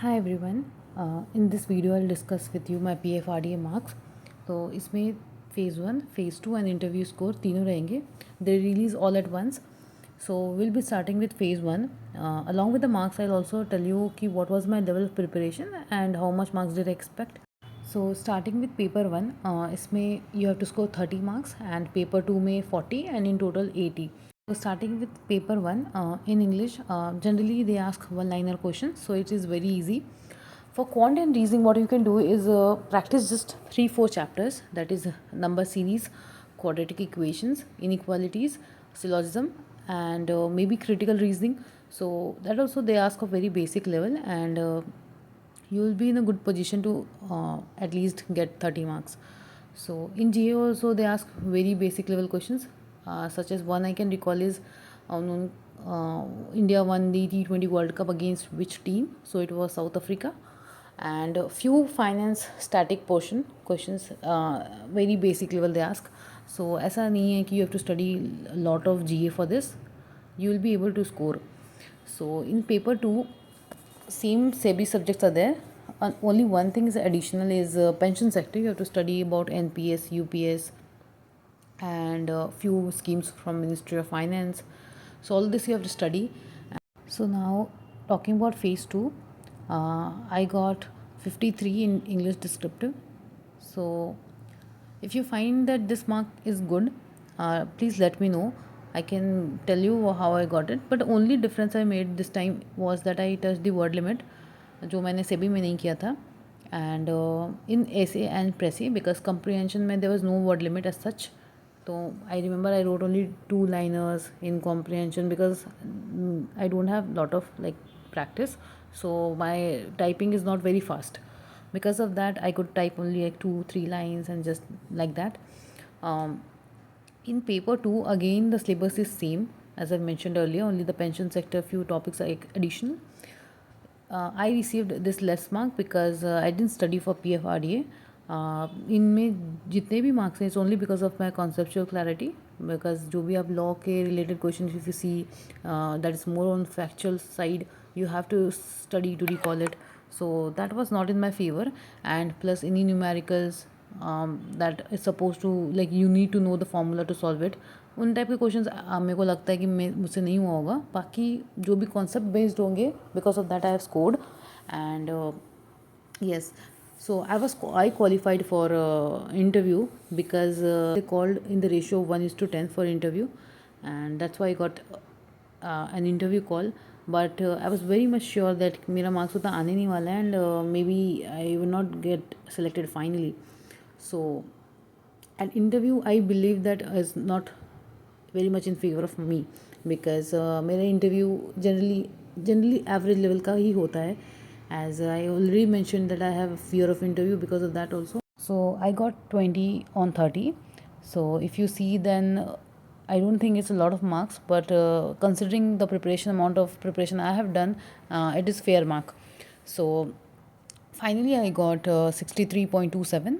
Hi everyone. In this video I'll discuss with you my PFRDA marks. तो इसमें phase 1, phase 2 and interview score तीनों रहेंगे. They release all at once. So we'll be starting with phase 1. Along with the marks I'll also tell you कि what was my level of preparation and how much marks did I expect. So starting with paper 1, इसमें you have to score 30 marks and paper 2 में 40 and in total 80. So starting with paper 1, in English, generally they ask one-liner questions, so it is very easy. For quant and reasoning, what you can do is practice just 3-4 chapters, that is number series, quadratic equations, inequalities, syllogism, and maybe critical reasoning. So that also they ask a very basic level, and you will be in a good position to at least get 30 marks. So in GA also they ask very basic level questions, such as one I can recall is India won the T20 World Cup against which team? So it was South Africa. And a few finance static portion questions, very basic level they ask. So ऐसा नहीं है कि you have to study a lot of GA for this. You will be able to score. So in paper 2, same SEBI subjects are there. Only one thing is additional is pension sector. You have to study about NPS, UPS, and few schemes from Ministry of Finance. So all this you have to study. So now talking about phase 2, I got 53 in English descriptive. So if you find that this mark is good, please let me know. I can tell you how I got it. But only difference I made this time was that I touched the word limit, जो मैंने सेबी में नहीं किया था. And in essay and Pressy, because comprehension में there was no word limit as such. So I remember I wrote only 2-liners in comprehension because I don't have lot of like practice, so my typing is not very fast. Because of that I could type only like 2-3 lines and just like that. In paper 2 again the syllabus is same as I mentioned earlier, only the pension sector few topics are additional. I received this less mark because I didn't study for PFRDA. इनमें जितने भी marks हैं it's only because of my conceptual clarity, because जो भी आप law के related question if you see that is more on factual side, you have to study to recall it. So that was not in my favor, and plus any numericals that is supposed to like you need to know the formula to solve it. उन type के questions मेरे को लगता है कि मुझसे नहीं हुआ होगा. बाकी जो भी कॉन्सेप्ट बेस्ड होंगे, because of that I have scored. And yes, so I qualified for interview because they called in the ratio of 1:10 for interview, and that's why I got an interview call. But I was very much sure that मेरा marks उतना आने नहीं वाला है, and maybe I will not get selected finally. So an interview I believe that is not very much in favor of me, because मेरा interview generally average level का ही होता है, as I already mentioned that I have a fear of interview because of that also. So I got 20 on 30. So if you see, then I don't think it's a lot of marks, but considering the amount of preparation I have done, it is fair mark. So finally I got 63.27,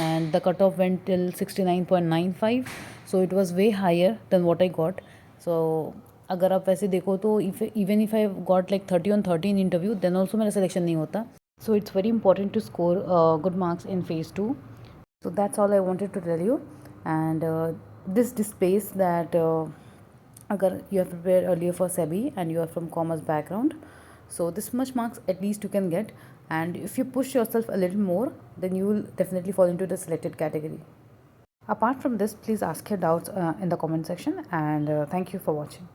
and the cutoff went till 69.95. So it was way higher than what I got. So अगर आप वैसे देखो तो even if I got like 30 on 30 in interview, then also मेरा selection नहीं होता. So it's very important to score good marks in phase 2. So that's all I wanted to tell you. And this displays that अगर you have prepared earlier for SEBI and you are from commerce background, so this much marks at least you can get. And if you push yourself a little more, then you will definitely fall into the selected category. Apart from this, please ask your doubts in the comment section, and thank you for watching.